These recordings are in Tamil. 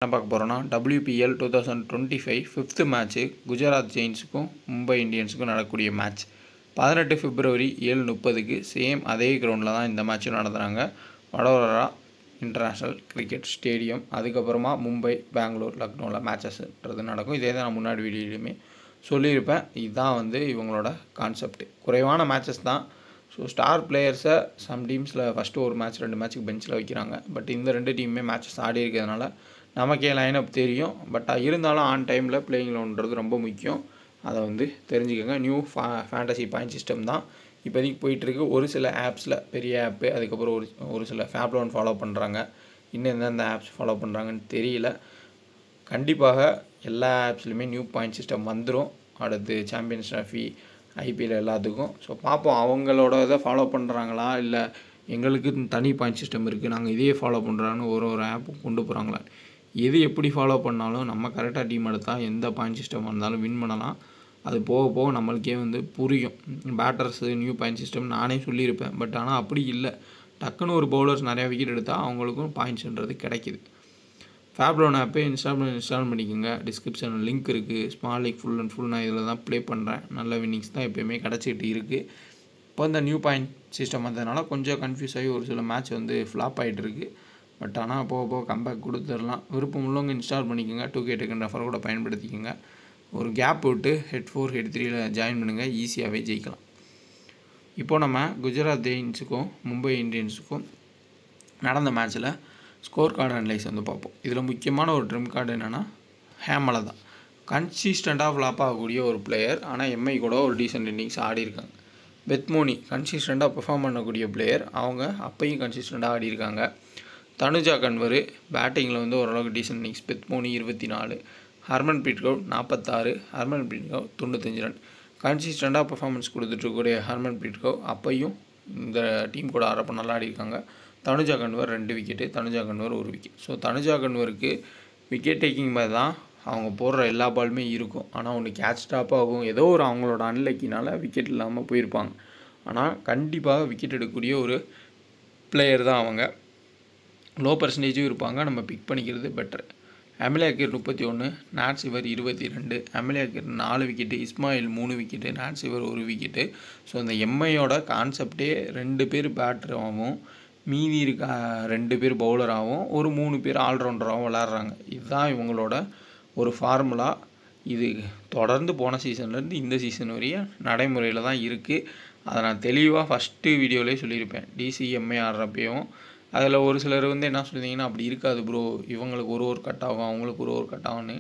என்ன பார்க்க போகிறோன்னா WPL 2025 ஃபிஃப்த்து மேட்ச்சு குஜராத் ஜெயின்ஸுக்கும் மும்பை இந்தியன்ஸுக்கும் நடக்கக்கூடிய மேட்ச் 18 பிப்ரவரி 7:30க்கு சேம் அதே கிரவுண்டில் தான் இந்த மேட்ச்சும் நடத்துகிறாங்க. Vadodara international cricket stadium. அதுக்கப்புறமா மும்பை, பெங்களூர், லக்னோவில் மேட்சஸ்ன்றது நடக்கும். இதே தான் நான் முன்னாடி வீடியோலையுமே சொல்லியிருப்பேன். இதுதான் இவங்களோட கான்செப்ட். குறைவான மேட்சஸ் தான். ஸோ ஸ்டார் பிளேயர்ஸை சம் டீம்ஸில் ஃபஸ்ட்டு ஒரு மேட்ச் 2 மேட்ச்சுக்கு பெஞ்சில் வைக்கிறாங்க. பட் இந்த 2 டீமுமே மேட்சஸ் ஆடி இருக்கிறதுனால நமக்கே லைனப் தெரியும். பட் இருந்தாலும் ஆன் டைமில் பிளேயிங் லோன்றது ரொம்ப முக்கியம். அதை தெரிஞ்சுக்கோங்க. நியூ ஃபேண்டசி பாயிண்ட் சிஸ்டம் தான் இப்போதைக்கு போயிட்டுருக்கு. ஒரு சில ஆப்ஸில் பெரிய ஆப்பு, அதுக்கப்புறம் ஒரு சில ஃபேப் லோன் ஃபாலோ பண்ணுறாங்க. இன்னும் எந்தெந்த ஆப்ஸ் ஃபாலோ பண்ணுறாங்கன்னு தெரியல. கண்டிப்பாக எல்லா ஆப்ஸ்லையுமே நியூ பாயிண்ட் சிஸ்டம் வந்துடும். அடுத்து சாம்பியன்ஸ் ட்ராஃபி, IPL எல்லாத்துக்கும். ஸோ பார்ப்போம் அவங்களோட இதை ஃபாலோ பண்ணுறாங்களா, இல்லை எங்களுக்கு தனி பாயிண்ட் சிஸ்டம் இருக்குது நாங்கள் இதையே ஃபாலோ பண்ணுறான்னு ஒரு ஆப்பும் கொண்டு போகிறாங்களா. எது எப்படி ஃபாலோ பண்ணாலும் நம்ம கரெக்டாக டீம் எடுத்தால் எந்த பாயிண்ட் சிஸ்டம் இருந்தாலும் வின் பண்ணலாம். அது போக போக நம்மளுக்கே புரியும். பேட்டர்ஸு நியூ பாயிண்ட் சிஸ்டம் நானே சொல்லியிருப்பேன். பட் ஆனால் அப்படி இல்லை. டக்குன்னு ஒரு பவுலர்ஸ் நிறையா விக்கெட் எடுத்தால் அவங்களுக்கும் பாயிண்ட்ஸ்ன்றது கிடைக்கிது. ஃபேப் லோன் ஆப்பே இன்ஸ்டால் பண்ணிக்கோங்க. டிஸ்கிரிப்ஷனில் லிங்க் இருக்குது. Small league full and full நான் இதில் தான் ப்ளே பண்ணுறேன். நல்ல வின்னிங்ஸ் தான் எப்போயுமே கிடச்சிட்டு இருக்குது. இப்போ இந்த நியூ பாயிண்ட் சிஸ்டம் வந்ததுனால கொஞ்சம் கன்ஃபியூஸ் ஆகி ஒரு சில மேட்ச் ஃப்ளாப் ஆகிட்டு இருக்குது. பட் ஆனால் போக போக கம்பேக் கொடுத்துடலாம். விருப்பம் உள்ளவங்க இன்ஸ்டால் பண்ணிக்கோங்க. 2K டெக்கன் ரெஃபர் கூட பயன்படுத்திக்கோங்க. ஒரு கேப் விட்டு ஹெட் 4 ஹெட் 3ல் ஜாயின் பண்ணுங்கள். ஈஸியாகவே ஜெயிக்கலாம். இப்போது நம்ம குஜராத் ஜெயின்ஸுக்கும் மும்பை இந்தியன்ஸுக்கும் நடந்த மேட்ச்சில் ஸ்கோர் கார்டு அனலைஸ் பார்ப்போம். இதில் முக்கியமான ஒரு ட்ரிம் கார்டு என்னென்னா ஹேமலை தான். கன்சிஸ்டண்ட்டாக ஃப்ளாப் ஆகக்கூடிய ஒரு பிளேயர். ஆனால் MI கூட ஒரு டீசென்ட் இன்னிங்ஸ் ஆடி இருக்காங்க. பெத்மோனி கன்சிஸ்டண்ட்டாக பெர்ஃபார்ம் பண்ணக்கூடிய பிளேயர். அவங்க அப்பையும் கன்சிஸ்டண்ட்டாக ஆடி இருக்காங்க. தனுஜா கன்வர் பேட்டிங்கில் ஓரளவுக்கு decent innings. Beth Mooney 24, Harmanpreet Kaur 46, Harmanpreet Kaur 95 run. கன்சிஸ்டண்ட்டாக பர்ஃபார்மன்ஸ் கொடுத்துட்ருக்கூடிய ஹர்மன்பிரீத் கவுர் அப்பையும் இந்த டீம் கூட ஆறப்போ நல்லா ஆடிருக்காங்க. Tanuja Kanwar 2 wicket, Tanuja Kanwar 1 wicket. So Tanuja கன்வருக்கு விக்கெட் டேக்கிங் மாதிரி தான் அவங்க போடுற எல்லா பாலுமே இருக்கும். ஆனால் ஒன்று கேட்ச் ட்ராப் ஆகும். ஏதோ ஒரு அவங்களோட அன்லக்கினால் விக்கெட் இல்லாமல் போயிருப்பாங்க. ஆனால் கண்டிப்பாக விக்கெட் எடுக்கக்கூடிய ஒரு பிளேயர் தான் அவங்க. லோ பர்சன்டேஜும் இருப்பாங்க. நம்ம பிக் பண்ணிக்கிறது பெட்டர். அமிலியாக்கர் 31, நாட் சிவர் 22, அமிலியாக்கர் 4 விக்கெட்டு, இஸ்மாயில் 3 விக்கெட்டு, நாட் சிவர் 1 விக்கெட்டு. ஸோ அந்த MIயோட கான்செப்டே 2 பேர் பேட்டராகவும் மீதி இருக்க 2 பேர் பவுலராகவும் ஒரு 3 பேர் ஆல்ரவுண்டராகவும் விளாட்றாங்க. இதுதான் இவங்களோட ஒரு ஃபார்முலா. இது தொடர்ந்து போன சீசன்லேருந்து இந்த சீசன் வரையும் நடைமுறையில் தான் இருக்குது. அதை நான் தெளிவாக ஃபஸ்ட்டு வீடியோவிலே சொல்லியிருப்பேன். DCMI ஆடுறப்பையும் அதில் ஒரு சிலர் என்ன சொல்லியிருந்தீங்கன்னா அப்படி இருக்காது ப்ரோ, இவங்களுக்கு ஒரு கட் ஆகும், அவங்களுக்கு ஒரு கட் ஆகும்னு.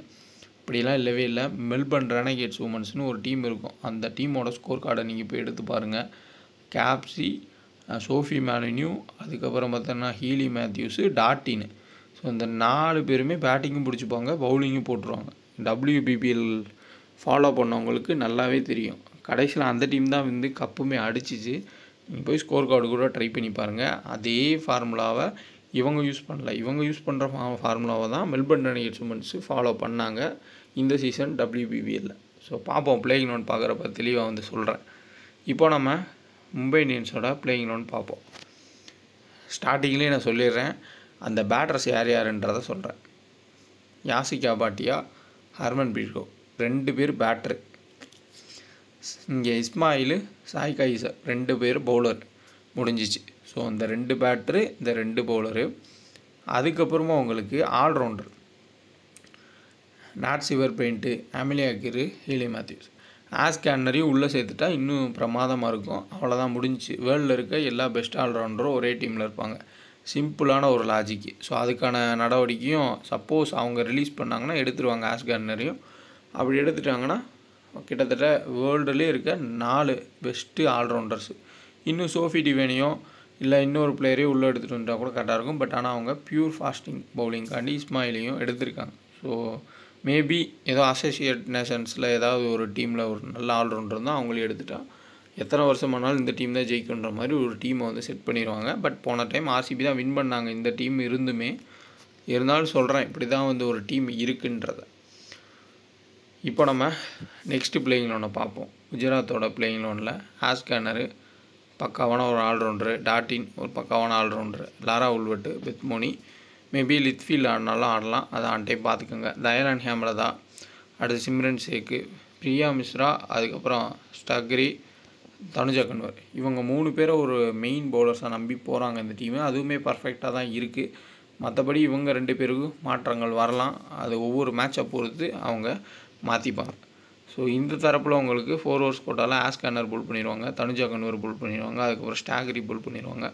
அப்படிலாம் இல்லவே இல்லை. மெல்பர்ன் ரெனகேட்ஸ் உமன்ஸ்னு ஒரு டீம் இருக்கும். அந்த டீமோட ஸ்கோர் கார்டை நீங்கள் போய் எடுத்து பாருங்கள். கேப்சி, சோஃபி மேலினியூ, அதுக்கப்புறம் பார்த்தோன்னா ஹீலி மேத்யூஸு, டாட்டின்னு. ஸோ இந்த 4 பேருமே பேட்டிங்கும் பிடிச்சிப்பாங்க, பவுலிங்கும் போட்டுருவாங்க. WBPL ஃபாலோ பண்ணவங்களுக்கு நல்லாவே தெரியும். கடைசியில் அந்த டீம் தான் கப்புமே அடிச்சிச்சு. நீங்கள் போய் ஸ்கோர் கார்டு கூட ட்ரை பண்ணி பாருங்கள். அதே ஃபார்முலாவை இவங்க யூஸ் பண்ணல. இவங்க யூஸ் பண்ணுற ஃபார்முலாவை தான் மெல்பர்ன் ரெனகேட்ஸ் உமன்ஸு ஃபாலோ பண்ணாங்க இந்த சீசன் WBPL. ஸோ பார்ப்போம். பிளேயிங் லோன் பார்க்குறப்ப தெளிவாக சொல்கிறேன். இப்போ நம்ம மும்பை இந்தியன்ஸோட பிளேயிங் லோன் பார்ப்போம். ஸ்டார்டிங்லேயே நான் சொல்லிடுறேன். அந்த பேட்டர்ஸ் யார் யாருன்றதை சொல்கிறேன். யாசிகா பாட்டியா, ஹர்மன்பிரீத் கவுர் 2 பேர் பேட்ரு. இங்கே இஸ்மாயில், சாய் கைசர் 2 பேர் பவுலர். முடிஞ்சிச்சு. ஸோ அந்த 2 பேட்ரு, இந்த 2 பவுலரு. அதுக்கப்புறமா உங்களுக்கு ஆல்ரவுண்டர் நாட் சிவர் பெயிண்ட்டு, அமிலியாக்கர், ஹீலி மேத்யூஸ். ஆஸ்கேனரையும் உள்ளே சேர்த்துட்டா இன்னும் பிரமாதமாக இருக்கும். அவ்வளோதான், முடிஞ்சிச்சு. வேர்ல்டில் இருக்க எல்லா பெஸ்ட் ஆல்ரவுண்டரும் ஒரே டீமில் இருப்பாங்க. சிம்பிளான ஒரு லாஜிக்கு. ஸோ அதுக்கான நடவடிக்கையும் சப்போஸ் அவங்க ரிலீஸ் பண்ணாங்கன்னா எடுத்துருவாங்க ஆஸ்கேனரையும். அப்படி எடுத்துட்டாங்கன்னா கிட்டத்தட்ட வேர்ல்டுலேயே இருக்க 4 பெஸ்ட்டு ஆல்ரவுண்டர்ஸு. இன்னும் சோஃபி டிவேனியோ இல்லை இன்னொரு பிளேயரையும் உள்ளே எடுத்துகிட்டு வந்துட்டால் கூட கரெக்டாக இருக்கும். பட் ஆனால் அவங்க பியூர் ஃபாஸ்டிங் பவுலிங்காண்டி இஸ்மாயிலையும் எடுத்திருக்காங்க. ஸோ மேபி ஏதோ அசோசியேட் நேஷன்ஸில் ஏதாவது ஒரு டீமில் ஒரு நல்ல ஆல்ரவுண்டர் தான் அவங்களையும் எடுத்துட்டா எத்தனை வருஷம் ஆனாலும் இந்த டீம் தான் ஜெயிக்குன்ற மாதிரி ஒரு டீமை செட் பண்ணிடுவாங்க. பட் போன டைம் RCB தான் வின் பண்ணாங்க இந்த டீம் இருந்துமே. இருந்தாலும் சொல்கிறேன், இப்படி தான் ஒரு டீம் இருக்குன்றத. இப்போ நம்ம நெக்ஸ்ட்டு பிளேயிங் லோனை பார்ப்போம். குஜராத்தோட பிளேயிங் லோனில் ஆஸ்கேனரு பக்காவான ஒரு ஆல்ரவுண்டரு, டாட்டின் ஒரு பக்காவான ஆல்ரவுண்டரு, லாரா உல்வெட்டு, பெத்மோனி, மேபி லித்ஃபீல்ட் ஆடினாலும் ஆடலாம், அதை ஆன் டைம் பார்த்துக்கோங்க. தயான் ஹேம்லதா, அடுத்து சிம்ரன் ஷேக், பிரியா மிஸ்ரா, அதுக்கப்புறம் ஸ்டக்ரி, தனுஜா கன்வர், இவங்க 3 பேரை ஒரு மெயின் பவுலர்ஸாக நம்பி போகிறாங்க இந்த டீமு. அதுவுமே பர்ஃபெக்டாக தான் இருக்குது. மற்றபடி இவங்க 2 பேருக்கும் மாற்றங்கள் வரலாம், அது ஒவ்வொரு மேட்சை பொறுத்து அவங்க மாற்றிப்பாங்க. ஸோ இந்த தரப்பில் உங்களுக்கு 4 ஓவர்ஸ் கோட்டாவில் ஆஸ் கன்னர் புல் பண்ணிடுவாங்க, தனுஜா கன்வர் புல் பண்ணிடுவாங்க, அதுக்கப்புறம் ஸ்டாகரி புல் பண்ணிடுவாங்க.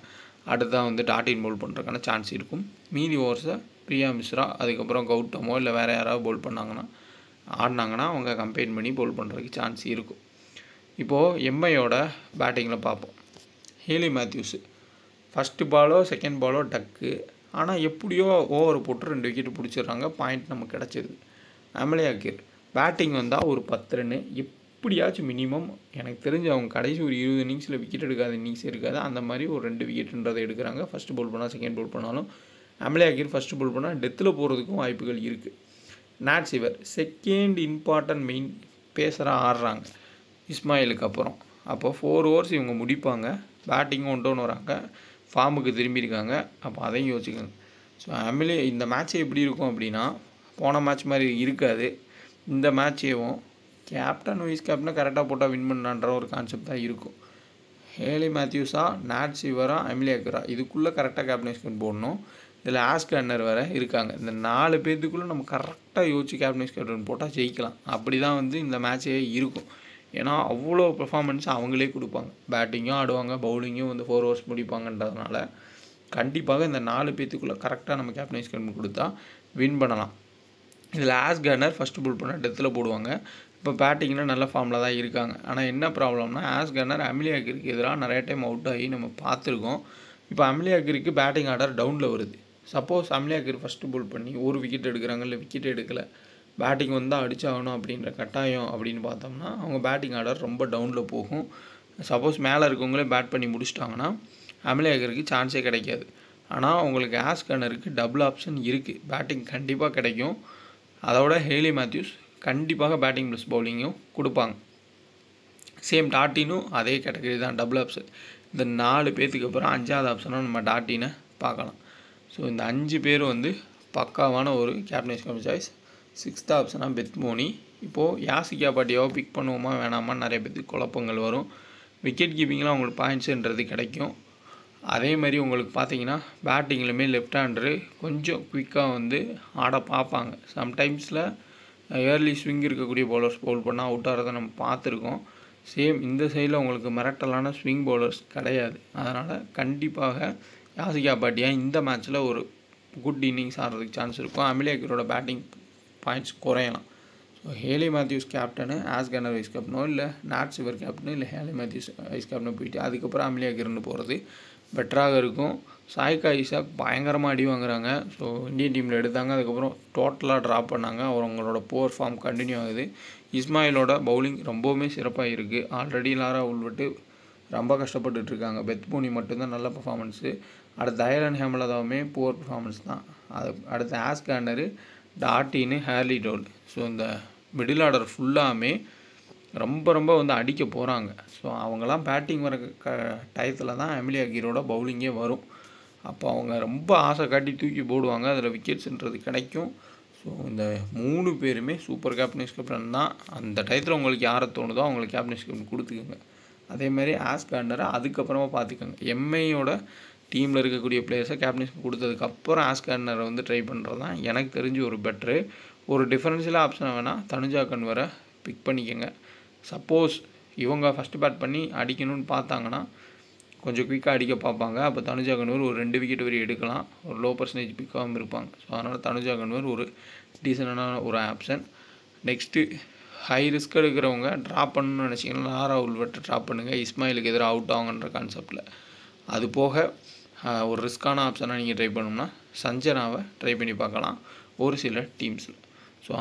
அடுத்ததான் வந்து டாட்டின் பவுல் பண்ணுறதுக்கான சான்ஸ் இருக்கும். மீதி ஓவர்ஸை பிரியா மிஸ்ரா, அதுக்கப்புறம் கௌதமோ இல்லை வேறு யாராவது பவுல் ஆடினாங்கன்னா அவங்க கம்பைன் பண்ணி பவுல் பண்ணுறதுக்கு சான்ஸ் இருக்கும். இப்போது எம்ஐயோட பேட்டிங்கில் பார்ப்போம். ஹேலி மேத்யூஸு ஃபஸ்ட்டு பாலோ செகண்ட் பாலோ டக்கு, ஆனால் எப்படியோ ஓவர் போட்டு 2 விக்கெட்டு பிடிச்சிடுறாங்க, பாயிண்ட் நமக்கு கிடச்சிருது. அமலே அக்கீர் பேட்டிங் வந்தால் ஒரு 10 ரன்னு எப்படியாச்சும் மினிமம், எனக்கு தெரிஞ்சு அவங்க கடைசி ஒரு 20 இன்னிங்ஸில் விக்கெட் எடுக்காத இன்னிங்ஸ் இருக்காது, அந்த மாதிரி ஒரு 2 விக்கெட்டுன்றதை எடுக்கிறாங்க. ஃபஸ்ட்டு பவுல் பண்ணால் செகண்ட் பவுல் பண்ணாலும் அமலே அக்கீர் ஃபஸ்ட்டு பவுல் பண்ணால் டெத்தில் போகிறதுக்கும் வாய்ப்புகள் இருக்குது. நாட் சிவர் செகண்ட் இம்பார்ட்டன்ட் மெயின் பேசராக ஆடுறாங்க இஸ்மாயிலுக்கு அப்புறம். அப்போ 4 ஓவர்ஸ் இவங்க முடிப்பாங்க, பேட்டிங்கும் ஒன்று வராங்க, ஃபார்முக்கு திரும்பியிருக்காங்க. அப்போ அதையும் யோசிச்சுக்கோங்க. ஸோ அமலே இந்த மேட்ச்சே எப்படி இருக்கும் அப்படின்னா, போன மேட்ச் மாதிரி இருக்காது. இந்த மேட்சேவும் கேப்டன் வைஸ் கேப்டனை கரெக்டாக போட்டால் வின் பண்ணான்ற ஒரு கான்செப்ட் தான் இருக்கும். ஹேலி மேத்யூஸா, நாட் சிவரா, அமலே அக்கீரா, இதுக்குள்ளே கரெக்டாக கேப்டன் போடணும். இதில் ஆஸ் கன்னர் வேறு இருக்காங்க. இந்த 4 பேர்த்துக்குள்ளே நம்ம கரெக்டாக யோசிச்சு கேப்டன் கேப்டன் போட்டால் ஜெயிக்கலாம். அப்படி தான் வந்து இந்த மேட்சே இருக்கும். ஏன்னா அவ்வளோ பெர்ஃபார்மன்ஸ் அவங்களே கொடுப்பாங்க, பேட்டிங்கும் ஆடுவாங்க, பவுலிங்கும் வந்து 4 ஓவர்ஸ் முடிப்பாங்கன்றதுனால கண்டிப்பாக இந்த 4 பேர்த்துக்குள்ளே கரெக்டாக நம்ம கேப்டன் கேப்டன் கொடுத்தா வின் பண்ணலாம். இதில் ஆஸ் கன்னர் ஃபஸ்ட்டு பவுல் பண்ணால் டெத்தில் போடுவாங்க. இப்போ பேட்டிங்கில் நல்ல ஃபார்மில் தான் இருக்காங்க. ஆனால் என்ன ப்ராப்ளம்னா, ஆஸ் கன்னர் அமலே அக்கீருக்கு எதிராக நிறைய டைம் அவுட் ஆகி நம்ம பார்த்துருக்கோம். இப்போ அமலே அக்கீருக்கு பேட்டிங் ஆர்டர் டவுனில் வருது. சப்போஸ் அமலே அக்கீர் ஃபஸ்ட்டு பவுல் பண்ணி ஒரு விக்கெட் எடுக்கிறாங்க, இல்லை விக்கெட் எடுக்கலை, பேட்டிங் வந்தால் அடிச்சாகணும் அப்படின்ற கட்டாயம் அப்படின்னு பார்த்தோம்னா அவங்க பேட்டிங் ஆர்டர் ரொம்ப டவுனில் போகும். சப்போஸ் மேலே இருக்கவங்களே பேட் பண்ணி முடிச்சிட்டாங்கன்னா அமலே அக்கீருக்கு சான்ஸே கிடைக்காது. ஆனால் உங்களுக்கு ஆஸ் கன்னருக்கு டபுள் ஆப்ஷன் இருக்குது, பேட்டிங் கண்டிப்பாக கிடைக்கும். அதோட ஹேலி மேத்யூஸ் கண்டிப்பாக பேட்டிங் ப்ளஸ் பவுலிங்கும் கொடுப்பாங்க. சேம் டாட்டினும் அதே கேட்டகரி தான், டபுள் ஆப்ஷன். இந்த 4 பேர்த்துக்கு அப்புறம் 5வது ஆப்ஷனாக நம்ம டாட்டினை பார்க்கலாம். ஸோ இந்த 5 பேர் வந்து பக்காவான ஒரு கேப்டன் சாய்ஸ். 6th ஆப்ஷனாக பெத் மோனி. இப்போது யாசிகா பாட்டியாவை பிக் பண்ணுவோமா வேணாமான்னு நிறைய பேருக்கு குழப்பங்கள் வரும். விக்கெட் கீப்பிங்கில் அவங்களுக்கு பாயிண்ட்ஸுன்றது கிடைக்கும். அதே மாதிரி உங்களுக்கு பார்த்தீங்கன்னா பேட்டிங்லையுமே லெஃப்ட் ஹேண்டரு கொஞ்சம் குயிக்காக வந்து ஆட பார்ப்பாங்க. சம்டைம்ஸில் ஏர்லி ஸ்விங் இருக்கக்கூடிய பவுலர்ஸ் பவுல் பண்ணால் அவுட் ஆகிறத நம்ம பார்த்துருக்கோம். சேம் இந்த சைடில் உங்களுக்கு மிரட்டலான ஸ்விங் பவுலர்ஸ் கிடையாது. அதனால் கண்டிப்பாக யாசிகா பாட்டியா இந்த மேட்ச்சில் ஒரு குட் இன்னிங்ஸ் ஆடுறதுக்கு சான்ஸ் இருக்கும். அமலே அக்கீரோட பேட்டிங் பாயிண்ட்ஸ் குறையலாம். So Hayley Matthews captain, as கன்னர் வைஸ் கேப்டனோ, இல்லை நாட் சிவர் கேப்டனோ, இல்லை ஹேலி மேத்யூஸ் வைஸ் கேப்டனோ போயிட்டு அதுக்கப்புறம் அமலே அக்கீர்னு போகிறது பெட்டராக இருக்கும். சாய்கா இசாக் பயங்கரமாக அடி வாங்குறாங்க. ஸோ இந்தியன் டீமில் எடுத்தாங்க, அதுக்கப்புறம் டோட்டலாக ட்ராப் பண்ணாங்க. அவங்களோட புவர் ஃபார்ம் கண்டினியூ ஆகுது. இஸ்மாயிலோட பவுலிங் ரொம்பவுமே சிறப்பாக இருக்குது. ஆல்ரெடி லாரா உல்வெட்டு ரொம்ப கஷ்டப்பட்டுருக்காங்க. பெத் மோனி மட்டும்தான் நல்ல பர்ஃபார்மன்ஸு. அடுத்து தயான் ஹேம்லதாவுமே புவர் பர்ஃபார்மன்ஸ் தான். அடுத்து ஆஸ் கன்னரு, டாட்டின்னு, ஹேர்லி டோல். ஸோ இந்த மிடில் ஆர்டர் ஃபுல்லாமே ரொம்ப வந்து அடிக்க போகிறாங்க. ஸோ அவங்களாம் பேட்டிங் வர டயத்தில் தான் அமலே அக்கீரோட பவுலிங்கே வரும். அப்போ அவங்க ரொம்ப ஆசை காட்டி தூக்கி போடுவாங்க, அதில் விக்கெட்ஸுன்றது கிடைக்கும். ஸோ இந்த 3 பேருமே சூப்பர் கேப்டன் தான். அந்த டயத்தில் உங்களுக்கு யாரை தோணுதோ அவங்களுக்கு கேப்டன் கொடுத்துக்குங்க. அதேமாதிரி ஆஸ் கன்னரை அதுக்கப்புறமா பார்த்துக்கோங்க. எம்ஐயோட டீமில் இருக்கக்கூடிய பிளேயர்ஸை கேப்டன்ஷிப் கொடுத்ததுக்கப்புறம் ஆஸ் கன்னரை வந்து ட்ரை பண்ணுறது தான் எனக்கு தெரிஞ்சு ஒரு பெட்ரு. ஒரு டிஃபரன்ஷியல் ஆப்ஷனை வேணால் தனுஜா கன்வரை பிக் பண்ணிக்கோங்க. சப்போஸ் இவங்க ஃபஸ்ட்டு பேட் பண்ணி அடிக்கணும்னு பார்த்தாங்கன்னா கொஞ்சம் குயிக்காக அடிக்க பார்ப்பாங்க. அப்போ தனுஜா கன்வர் ஒரு 2 விக்கெட் வரை எடுக்கலாம், ஒரு லோ பர்சன்டேஜ் பிக்காகவும் இருப்பாங்க. ஸோ அதனால் தனுஜா கன்வர் ஒரு டீசெண்டான ஒரு ஆப்ஷன். நெக்ஸ்ட்டு ஹை ரிஸ்க் எடுக்கிறவங்க ட்ராப் பண்ணணும்னு நினச்சிங்கன்னா லாரா உல்வெட்டை ட்ராப் பண்ணுங்கள், இஸ்மாயிலுக்கு எதிராக அவுட் ஆகுன்ற கான்செப்டில். அது போக ஒரு ரிஸ்க்கான ஆப்ஷனாக நீங்கள் ட்ரை பண்ணணும்னா சஞ்சனாவை ட்ரை பண்ணி பார்க்கலாம் ஒரு சில டீம்ஸில். ஸோ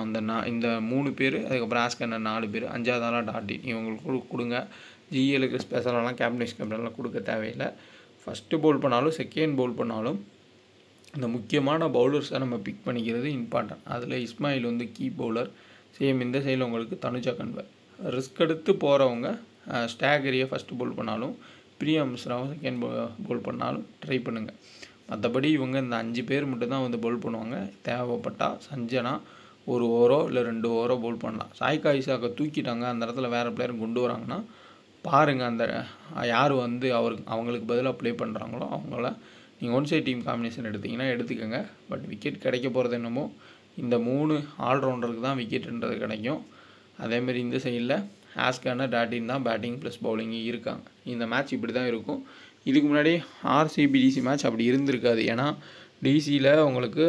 இந்த 3 பேர், அதுக்கப்புறம் ஆஸ் கன்னர் 4 பேர், 5வது ஆளாக டாட்டின் இவங்களுக்கு கொடுங்க. ஜிஎலுக்கு ஸ்பெஷலாலாம் கேப்டன்லாம் கொடுக்க தேவையில்லை. ஃபஸ்ட்டு பவுல் பண்ணாலும் செகண்ட் பவுல் பண்ணாலும் இந்த முக்கியமான பவுலர்ஸை நம்ம பிக் பண்ணிக்கிறது இம்பார்ட்டன்ட். அதில் இஸ்மாயில் வந்து கீ பவுலர். சேம் இந்த சைடில் உங்களுக்கு தனுஜா கன்வர். ரிஸ்க் எடுத்து போகிறவங்க ஸ்டாகரியை ஃபஸ்ட்டு பவுல் பண்ணாலும், பிரியா மிஸ்ராவும் செகண்ட் பவுல் பண்ணாலும் ட்ரை பண்ணுங்கள். மற்றபடி இவங்க இந்த 5 பேர் மட்டும் தான் வந்து பவுல் பண்ணுவாங்க. தேவைப்பட்டால் சஞ்சனா 1 ஓவரோ இல்லை 2 ஓவரோ பவுல் பண்ணலாம். சாய்கா இசாக்கை தூக்கிட்டாங்க, அந்த இடத்துல வேறு பிளேயர் கொண்டு வராங்கன்னா பாருங்கள், அந்த யார் வந்து அவங்களுக்கு பதிலாக ப்ளே பண்ணுறாங்களோ அவங்கள நீங்கள் ஒன் சைட் டீம் காம்பினேஷன் எடுத்திங்கன்னா எடுத்துக்கோங்க. பட் விக்கெட் கிடைக்க போகிறது என்னமோ இந்த 3 ஆல்ரவுண்டருக்கு தான் விக்கெட்டுன்றது கிடைக்கும். அதேமாரி இந்த சைடில் ஆஸ்கான டாட்டின் தான் பேட்டிங் ப்ளஸ் பவுலிங்கு இருக்காங்க. இந்த மேட்ச் இப்படி தான் இருக்கும். இதுக்கு முன்னாடி ஆர்சிபி டிசி மேட்ச் அப்படி இருந்திருக்காது. ஏன்னா டிசியில் உங்களுக்கு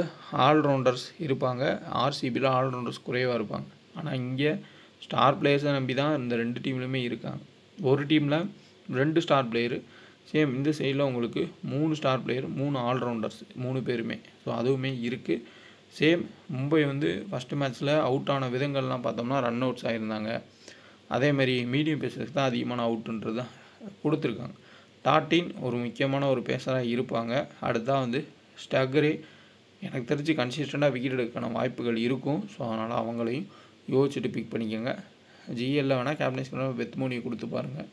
ஆல்ரவுண்டர்ஸ் இருப்பாங்க, ஆர்சிபியில் ஆல்ரவுண்டர்ஸ் குறைவாக இருப்பாங்க. ஆனால் இங்கே ஸ்டார் பிளேயர்ஸை நம்பி தான் இந்த 2 டீம்லையுமே இருக்காங்க. ஒரு டீமில் 2 ஸ்டார் பிளேயரு, சேம் இந்த சைடில் உங்களுக்கு 3 ஸ்டார் பிளேயர், 3 ஆல்ரவுண்டர்ஸ் 3 பேருமே. ஸோ அதுவுமே இருக்குது. சேம் மும்பை வந்து ஃபஸ்ட்டு மேட்ச்சில் அவுட் ஆன விதங்கள்லாம் பார்த்தோம்னா ரன் அவுட்ஸ் ஆகியிருந்தாங்க. அதேமாரி மீடியம் பேசர்ஸ் தான் அதிகமான அவுட்டுன்றது தான் கொடுத்துருக்காங்க. டாட்டின் ஒரு முக்கியமான ஒரு பேசராக இருப்பாங்க. அடுத்ததாக வந்து ஸ்டக்கரே எனக்கு தெரிஞ்சு கன்சிஸ்டண்ட்டாக விக்கெட் எடுக்கான வாய்ப்புகள் இருக்கும். ஸோ அதனால் அவங்களையும் யோசிச்சுட்டு பிக் பண்ணிக்கோங்க. ஜிஎல்ல வேணால் கேப்டன்ஸ்க்கு வெத்மோனியை கொடுத்து பாருங்கள்.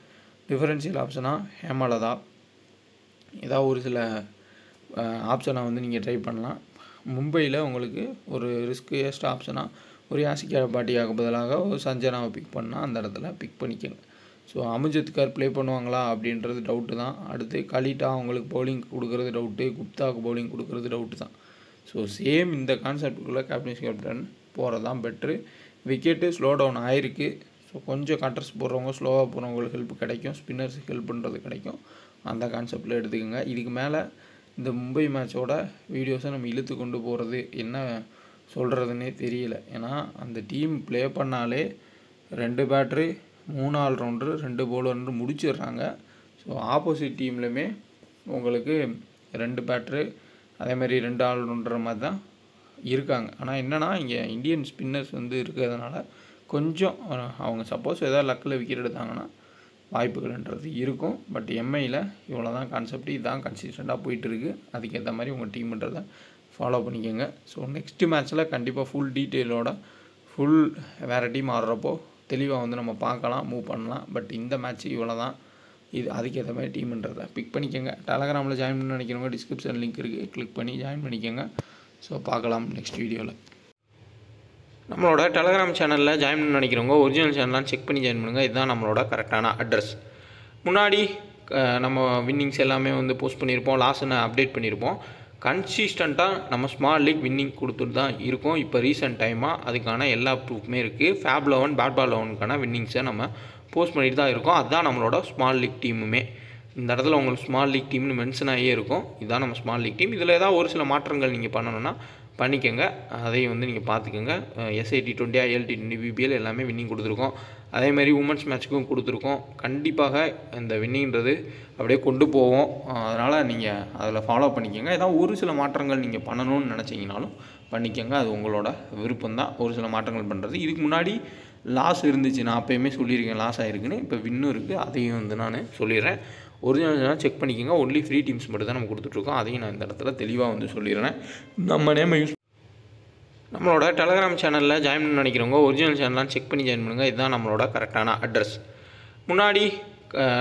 டிஃபரன்ஷியல் ஆப்ஷனாக ஹேமலதா, ஏதாவது ஒரு சில ஆப்ஷனை வந்து நீங்கள் ட்ரை பண்ணலாம். மும்பையில் உங்களுக்கு ஒரு ரிஸ்கியஸ்ட் ஆப்ஷனாக ஒரு யாசிகா பாட்டியாக பதிலாக ஒரு சஞ்சனாவை பிக் பண்ணால் அந்த இடத்துல பிக் பண்ணிக்கோங்க. ஸோ அமிஜித் கர் ப்ளே பண்ணுவாங்களா அப்படின்றது டவுட்டு தான். அடுத்து கலிட்டா அவங்களுக்கு பவுலிங் கொடுக்குறது டவுட்டு, குப்தாவுக்கு பவுலிங் கொடுக்குறது டவுட்டு தான். ஸோ சேம் இந்த கான்செப்டுக்குள்ளே கேப்டன் போகிறது தான் பெட்ரு. விக்கெட்டு ஸ்லோ டவுன் ஆகிருக்கு. ஸோ கொஞ்சம் கட்டர்ஸ் போடுறவங்க, ஸ்லோவாக போகிறவங்களுக்கு ஹெல்ப் கிடைக்கும், ஸ்பின்னர்ஸுக்கு ஹெல்ப் பண்ணுறது கிடைக்கும். அந்த கான்செப்டில் எடுத்துக்கோங்க. இதுக்கு மேலே இந்த மும்பை மேட்சோட வீடியோஸை நம்ம இழுத்து கொண்டு போகிறது என்ன சொல்கிறதுனே தெரியல. ஏன்னா அந்த டீம் ப்ளே பண்ணாலே 2 பேட்ரு 3 ஆல்ரவுண்டரு 2 பவுலர்னு முடிச்சிடுறாங்க. ஸோ ஆப்போசிட் டீம்லையுமே உங்களுக்கு 2 பேட்ரு அதேமாதிரி 2 ஆல்ரவுண்டர் மாதிரி தான் இருக்காங்க. ஆனால் என்னென்னா இங்கே இந்தியன் ஸ்பின்னர்ஸ் வந்து இருக்கிறதுனால கொஞ்சம் அவங்க சப்போஸ் ஏதாவது லக்கில் விக்கெட் எடுத்தாங்கன்னா வாய்ப்புகள்ன்றது இருக்கும். பட் எம்ஐயில் இவ்வளோ தான் கான்செப்ட், இதுதான் கன்சிஸ்டண்ட்டாக போயிட்டுருக்கு. அதுக்கேற்ற மாதிரி உங்கள் டீம்ன்றதை ஃபாலோ பண்ணிக்கோங்க. ஸோ நெக்ஸ்ட்டு மேட்ச்சில் கண்டிப்பாக ஃபுல் டீட்டெயிலோட வேறு டீம் ஆடுறப்போ தெளிவாக வந்து நம்ம பார்க்கலாம், மூவ் பண்ணலாம். பட் இந்த மேட்ச்சு இவ்வளோ தான். இது அதுக்கேற்ற மாதிரி டீம்ன்றதை பிக் பண்ணிக்கோங்க. டெலகிராமில் ஜாயின் பண்ண நினைக்கிறவங்க டிஸ்கிரிப்ஷன் லிங்க் இருக்குது, கிளிக் பண்ணி ஜாயின் பண்ணிக்கோங்க. ஸோ பார்க்கலாம் நெக்ஸ்ட் வீடியோவில். நம்மளோட டெலகிராம் சேனலில் ஜாயின் பண்ண நினைக்கிறவங்க ஒரிஜினல் சேனல்லாம் செக் பண்ணி ஜாயின் பண்ணுங்கள். இதுதான் நம்மளோட கரெக்டான அட்ரஸ். முன்னாடி நம்ம வின்னிங்ஸ் எல்லாமே வந்து போஸ்ட் பண்ணியிருப்போம், லாஸ்ட்னு அப்டேட் பண்ணியிருப்போம். கன்சிஸ்டண்ட்டாக நம்ம ஸ்மால் லீக் வின்னிங் கொடுத்துட்டு தான் இருக்கோம். இப்போ ரீசெண்ட் டைமாக அதுக்கான எல்லா ப்ரூஃப்மே இருக்குது. ஃபேப் 11 பேட் பால் 11க்கான வின்னிங்ஸை நம்ம போஸ்ட் பண்ணிட்டு தான் இருக்கோம். அதுதான் நம்மளோட ஸ்மால் லீக் டீமுமே. இந்த இடத்துல உங்களுக்கு ஸ்மால் லீக் டீம்னு மென்ஷன் ஆகியே இருக்கும். இதுதான் நம்ம ஸ்மால் லீக் டீம். இதில் ஏதாவது ஒரு சில மாற்றங்கள் நீங்கள் பண்ணணுன்னா பண்ணிக்கோங்க, அதையும் வந்து நீங்கள் பார்த்துக்கோங்க. SIT20 ILT20 BPL எல்லாமே வின்னிங் கொடுத்துருக்கோம். அதேமாதிரி உமன்ஸ் மேட்ச்சுக்கும் கொடுத்துருக்கோம். கண்டிப்பாக இந்த வின்னிங்கிறது அப்படியே கொண்டு போவோம். அதனால் நீங்கள் அதில் ஃபாலோ பண்ணிக்கோங்க. ஏதாவது ஒரு சில மாற்றங்கள் நீங்கள் பண்ணணும்னு நினச்சிங்கனாலும் பண்ணிக்கோங்க, அது உங்களோட விருப்பம்தான் ஒரு சில மாற்றங்கள் பண்ணுறது. இதுக்கு முன்னாடி லாஸ் இருந்துச்சு, நான் அப்போயுமே சொல்லியிருக்கேன் லாஸ் ஆகிருக்குன்னு. இப்போ வின்னும் இருக்குது, அதையும் வந்து நான் சொல்லிடுறேன். ஒரிஜினல் செக் பண்ணிக்கோங்க. ஒன்லி ஃப்ரீ டீம்ஸ் மட்டும் தான் நம்ம கொடுத்துட்ருக்கோம். அதையும் நான் இந்த இடத்துல தெளிவாக வந்து சொல்லிடுறேன். நம்ம நேமை நம்மளோட டெலகிராம் சேனலில் ஜாயின் பண்ண நினைக்கிறவங்க ஒரிஜினல் சேனல்லாம் செக் பண்ணி ஜாயின் பண்ணுங்கள். இதுதான் நம்மளோட கரெக்டான அட்ரஸ். முன்னாடி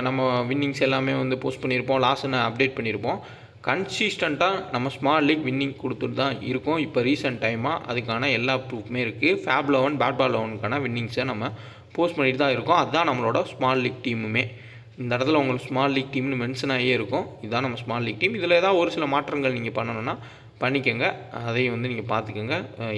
நம்ம வின்னிங்ஸ் எல்லாமே வந்து போஸ்ட் பண்ணியிருப்போம், லாஸ்ட்னு அப்டேட் பண்ணியிருப்போம். கன்சிஸ்டண்ட்டாக நம்ம ஸ்மால் லீக் வின்னிங் கொடுத்துட்டு தான் இருக்கோம். இப்போ ரீசெண்ட் டைமாக அதுக்கான எல்லா ப்ரூஃப்மே இருக்குது. ஃபேப் 11 பேட் பால் 11க்கான வின்னிங்ஸை நம்ம போஸ்ட் பண்ணிட்டு தான் இருக்கோம். அதுதான் நம்மளோட ஸ்மால் லீக் டீமுமே. இந்த இடத்துல உங்களுக்கு ஸ்மால் லீக் டீம்னு மென்ஷன் ஆகியே இருக்கும். இதுதான் நம்ம ஸ்மால் லீக் டீம். இதில் ஏதாவது ஒரு சில மாற்றங்கள் நீங்கள் பண்ணணுன்னா பண்ணிக்கோங்க, அதையும் வந்து நீங்கள் பார்த்துக்கோங்க.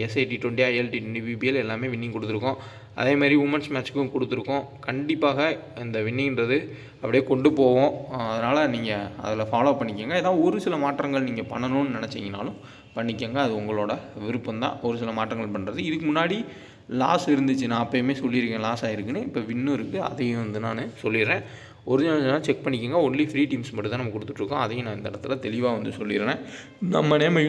SIT20 ILT20 BPL எல்லாமே வின்னிங் கொடுத்துருக்கோம். அதேமாதிரி உமன்ஸ் மேட்ச்சுக்கும் கொடுத்துருக்கோம். கண்டிப்பாக இந்த வின்னிங்கிறது அப்படியே கொண்டு போவோம். அதனால் நீங்கள் அதில் ஃபாலோ பண்ணிக்கோங்க. ஏதாவது ஒரு சில மாற்றங்கள் நீங்கள் பண்ணணும்னு நினச்சிங்கனாலும் பண்ணிக்கோங்க, அது உங்களோட விருப்பம்தான் ஒரு சில மாற்றங்கள் பண்ணுறது. இதுக்கு முன்னாடி லாஸ் இருந்துச்சு, நான் அப்போயுமே சொல்லியிருக்கேன் லாஸ் ஆகிருக்குன்னு. இப்போ வின்னும் இருக்குது, அதையும் வந்து நான் சொல்லிடுறேன். ஒரிஜினல் செக் பண்ணிக்கோங்க. ஒன்லி ஃப்ரீ டீம்ஸ் மட்டும் தான் நம்ம கொடுத்துட்ருக்கோம். அதையும் நான் இந்த இடத்துல தெளிவாக வந்து சொல்லிடுறேன். நம்ம நேமை